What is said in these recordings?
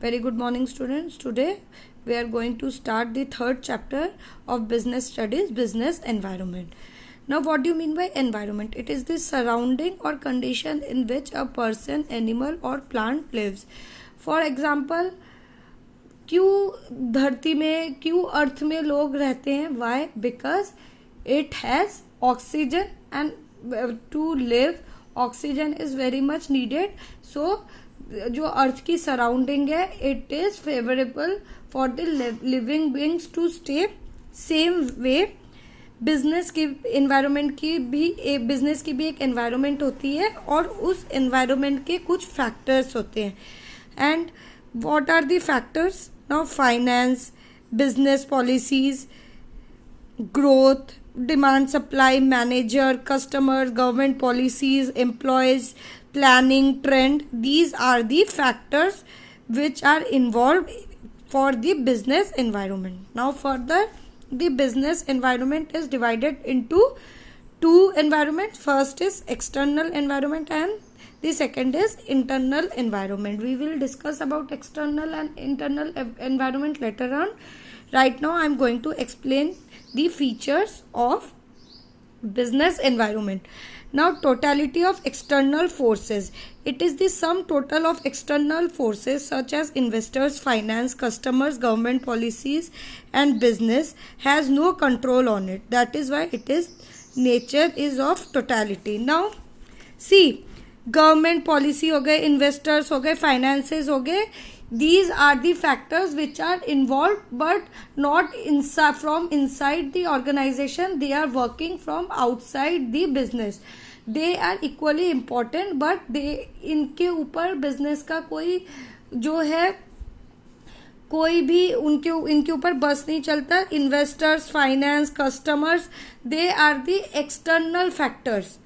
Very good morning, students. Today we are going to start the third chapter of business studies, business environment. Now, what do you mean by environment? It is the surrounding or condition in which a person, animal or plant lives. For example, क्यों धरती में, क्यों अर्थ में लोग रहते हैं? Why? Because it has oxygen, and to live oxygen is very much needed. So जो अर्थ की सराउंडिंग है, it is favourable for the living beings to stay. Same way business की एनवायरनमेंट की भी बिजनेस की भी एक एनवायरनमेंट होती है और उस एनवायरनमेंट के कुछ फैक्टर्स होते हैं. And what are the factors? Now finance, business policies, growth, demand supply, manager, customer, government policies, employees, planning, trend. These are the factors which are involved for the business environment. Now further, the business environment is divided into two environments. First is external environment and the second is internal environment. We will discuss about external and internal environment later on. Right now I am going to explain the features of business environment. Now, totality of external forces. It is the sum total of external forces such as investors, finance, customers, government policies and business has no control on it. That is why it is nature is of totality. Now, see, government policy हो गए, investors हो गए, finances हो गए. These are the factors which are involved but not from inside the organization. They are working from outside the business. They are equally important but इनके ऊपर business का कोई जो है कोई भी इनके ऊपर बस नहीं चलता. Investors, finance, customers, they are the external factors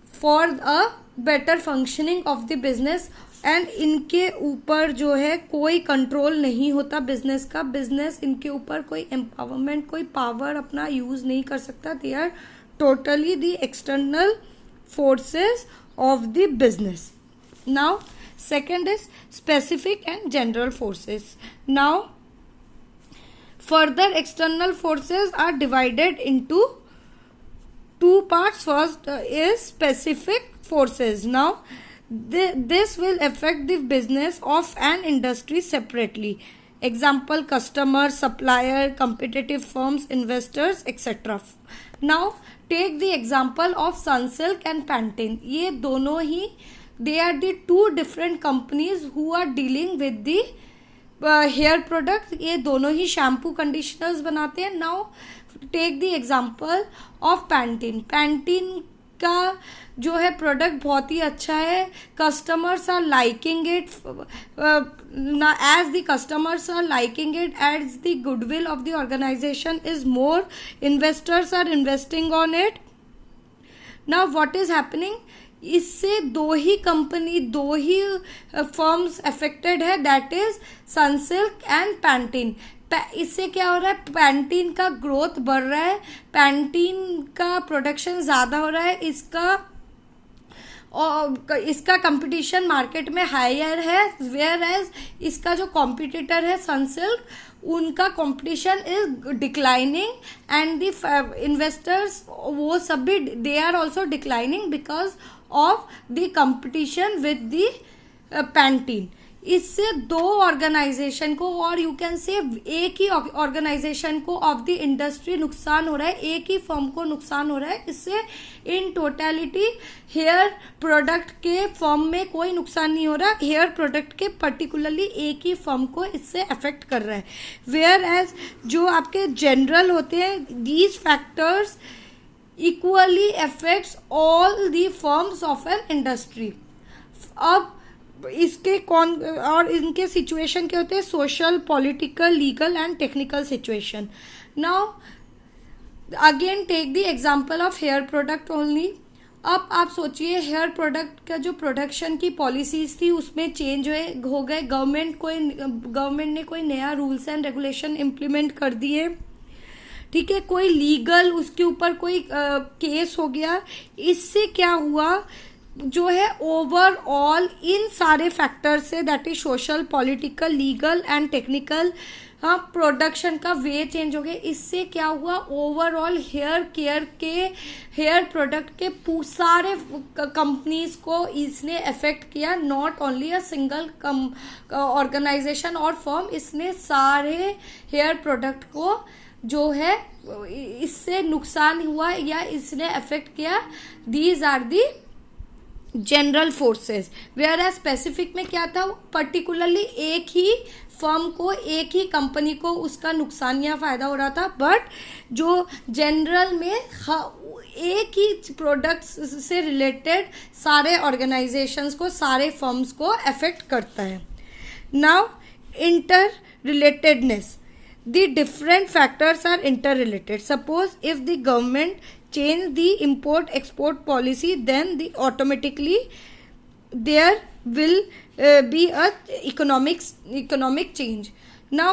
for a better functioning of the business. And इनके ऊपर जो है कोई कंट्रोल नहीं होता बिजनेस का. बिजनेस इनके ऊपर कोई एम्पावरमेंट, कोई पावर अपना यूज नहीं कर सकता. They are totally the external forces of the business. Now second is specific and general forces. Now further external forces are divided into two parts. First is specific forces. Now this will affect the business of an industry separately. Example, customer, supplier, competitive firms, investors, etc. Now take the example of Sunsilk and Pantene. ये दोनों ही they are the two different companies who are dealing with the hair product. ये दोनों ही shampoo conditioners बनाते हैं. Now take the example of Pantene. Pantene का जो है प्रोडक्ट बहुत ही अच्छा है. Customers are liking it. As the customers are liking it, as the goodwill of the organisation is more. Investors are investing on it. Now what is happening? इससे दो ही फर्म्स अफेक्टेड है, that is Sunsilk and Pantene. इससे क्या हो रहा है? Pantene का ग्रोथ बढ़ रहा है, पैंटीन का प्रोडक्शन ज़्यादा हो रहा है, इसका कंपटीशन मार्केट में हायर है. वेयर एज इसका जो कॉम्पिटिटर है सनसिल्क, उनका competition is declining and the investors वो सब भी they are also declining because of the competition with the Pantene. इससे दो ऑर्गेनाइजेशन को, और यू कैन से एक ही ऑर्गेनाइजेशन को ऑफ द इंडस्ट्री नुकसान हो रहा है, एक ही फर्म को नुकसान हो रहा है. इससे इन टोटलिटी हेयर प्रोडक्ट के फर्म में कोई नुकसान नहीं हो रहा, हेयर प्रोडक्ट के पर्टिकुलरली एक ही फर्म को इससे अफेक्ट कर रहा है. वेयर एज जो आपके जनरल होते हैं, these factors equally affects all the firms of an industry. अब इसके कौन और इनके सिचुएशन क्या होते हैं? Social, political, legal and technical situation. Now again take the example of hair product only. अब आप सोचिए, हेयर प्रोडक्ट का जो प्रोडक्शन की पॉलिसीज थी उसमें चेंज हो गए. गवर्नमेंट ने कोई नया रूल्स एंड रेगुलेशन इम्प्लीमेंट कर दिए. ठीक है, कोई लीगल उसके ऊपर कोई केस हो गया. इससे क्या हुआ? जो है ओवरऑल इन सारे फैक्टर से, that is social, political, legal and technical, हाँ, प्रोडक्शन का वे चेंज हो गया. इससे क्या हुआ, ओवरऑल हेयर केयर के, हेयर प्रोडक्ट के सारे कंपनीज को इसने अफेक्ट किया. Not only a single organisation और फर्म, इसने सारे हेयर प्रोडक्ट को जो है इससे नुकसान हुआ या इसने अफेक्ट किया. These are the general forces. Whereas specific में क्या था, पर्टिकुलरली एक ही फर्म को, एक ही कंपनी को उसका नुकसान या फायदा हो रहा था. बट जो जनरल में एक ही प्रोडक्ट्स से रिलेटेड सारे ऑर्गेनाइजेशंस को, सारे फर्म्स को अफेक्ट करता है. Now inter relatedness. The different factors are interrelated. Suppose if the government change the import-export policy, then automatically there will be a economic change. Now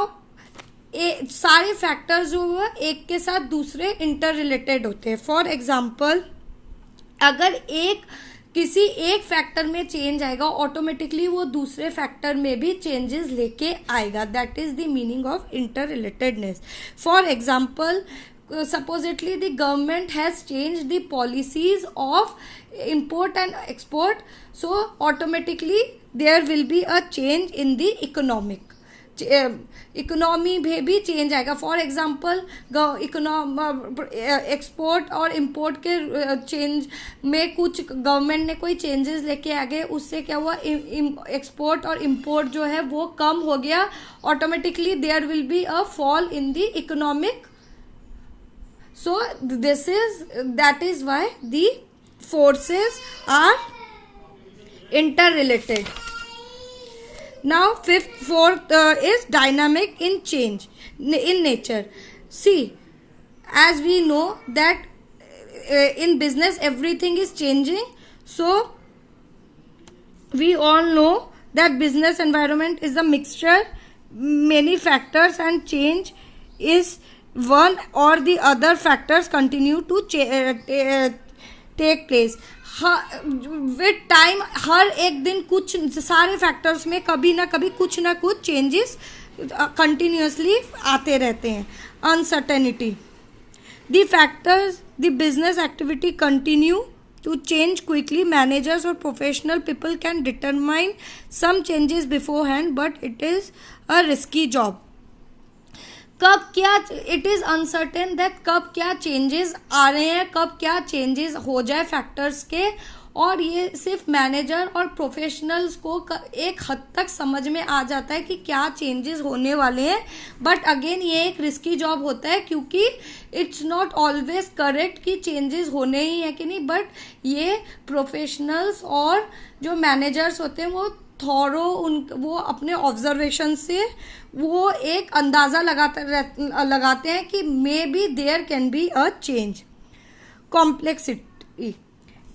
सारे फैक्टर्स जो है एक के साथ दूसरे इंटर रिलेटेड होते हैं. फॉर एग्जाम्पल, अगर किसी एक फैक्टर में चेंज आएगा, ऑटोमेटिकली वो दूसरे फैक्टर में भी चेंजेस लेके आएगा. That is the meaning of inter relatedness. For example, supposedly the government has changed the policies of import and export, so automatically there will be a change in the economy में भी change आएगा. For example, export और import के change में कुछ government ने कोई changes लेके आ गए, उससे क्या हुआ, एक्सपोर्ट और इम्पोर्ट जो है वो कम हो गया. Automatically there will be a fall in the economic. So that is why the forces are interrelated. Now fourth is dynamic in change in nature. See, as we know that in business everything is changing, so we all know that business environment is a mixture, many factors, and change is one or the other factors continue to take place. With time हर एक दिन कुछ सारे factors में कभी ना कुछ changes continuously आते रहते हैं. Uncertainty. The factors, the business activity continue to change quickly. Managers or professional people can determine some changes beforehand, but it is a risky job. कब क्या, इट इज़ अनसर्टेन दैट कब क्या changes आ रहे हैं, कब क्या चेंजेस हो जाए फैक्टर्स के, और ये सिर्फ मैनेजर और प्रोफेशनल्स को एक हद तक समझ में आ जाता है कि क्या चेंजेस होने वाले हैं. बट अगेन ये एक रिस्की जॉब होता है, क्योंकि इट्स नॉट ऑलवेज करेक्ट कि चेंजेस होने ही है कि नहीं. बट ये प्रोफेशनल्स और जो मैनेजर्स होते हैं वो वो अपने ऑब्जर्वेशन से वो एक अंदाज़ा लगाते हैं कि maybe there can be a change. Complexity.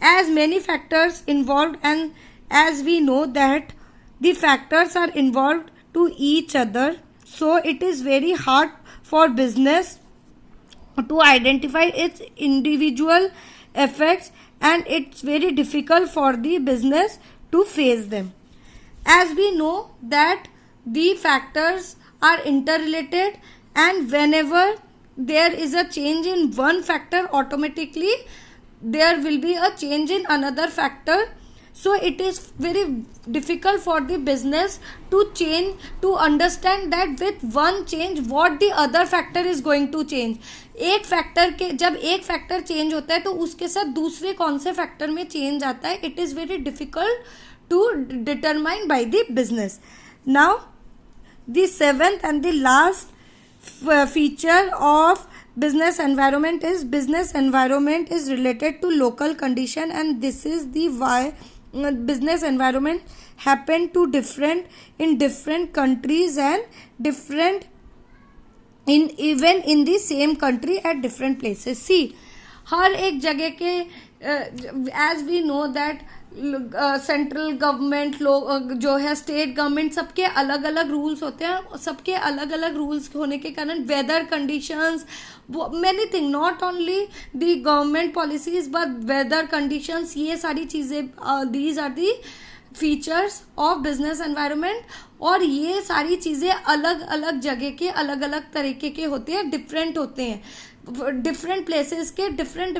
as many factors involved, and as we know that the factors are involved to each other, so it is very hard for business to identify its individual effects, and it's very difficult for the business to face them. As we know that the factors are interrelated, and whenever there is a change in one factor, automatically there will be a change in another factor. So it is very difficult for the business to understand that with one change what the other factor is going to change. जब एक factor change होता है तो उसके साथ दूसरे कौन से फैक्टर में चेंज आता है, it is very difficult to determine by the business. Now the seventh and the last feature of business environment is related to local condition, and this is the why business environment happen to different in different countries and different in even in the same country at different places. See, हर एक जगह के as we know that central government लोग जो है, state government, सबके अलग अलग rules होते हैं. सबके अलग अलग रूल्स होने के कारण weather conditions, many thing, not only the government policies but weather conditions, ये सारी चीज़ें, these are the features of business environment. और ये सारी चीज़ें अलग अलग जगह के अलग अलग तरीके के होते हैं, डिफरेंट होते हैं. डिफरेंट प्लेसेस के डिफरेंट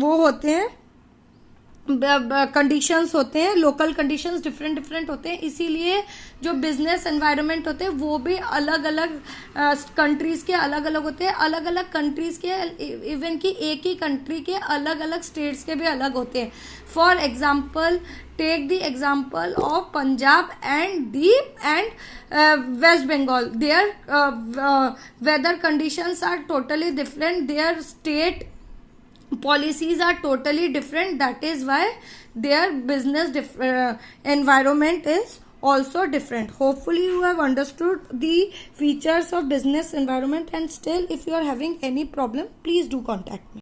वो होते हैं, कंडीशंस होते हैं, लोकल कंडीशंस डिफरेंट होते हैं. इसीलिए जो बिजनेस एनवायरनमेंट होते हैं वो भी अलग अलग कंट्रीज़ के अलग अलग होते हैं. अलग अलग कंट्रीज़ के, इवन कि एक ही कंट्री के अलग अलग स्टेट्स के भी अलग होते हैं. For example, take the example of Punjab and West Bengal. Their weather conditions are totally different, their state policies are totally different. That is why their business environment is also different. Hopefully you have understood the features of business environment, and still if you are having any problem, please do contact me.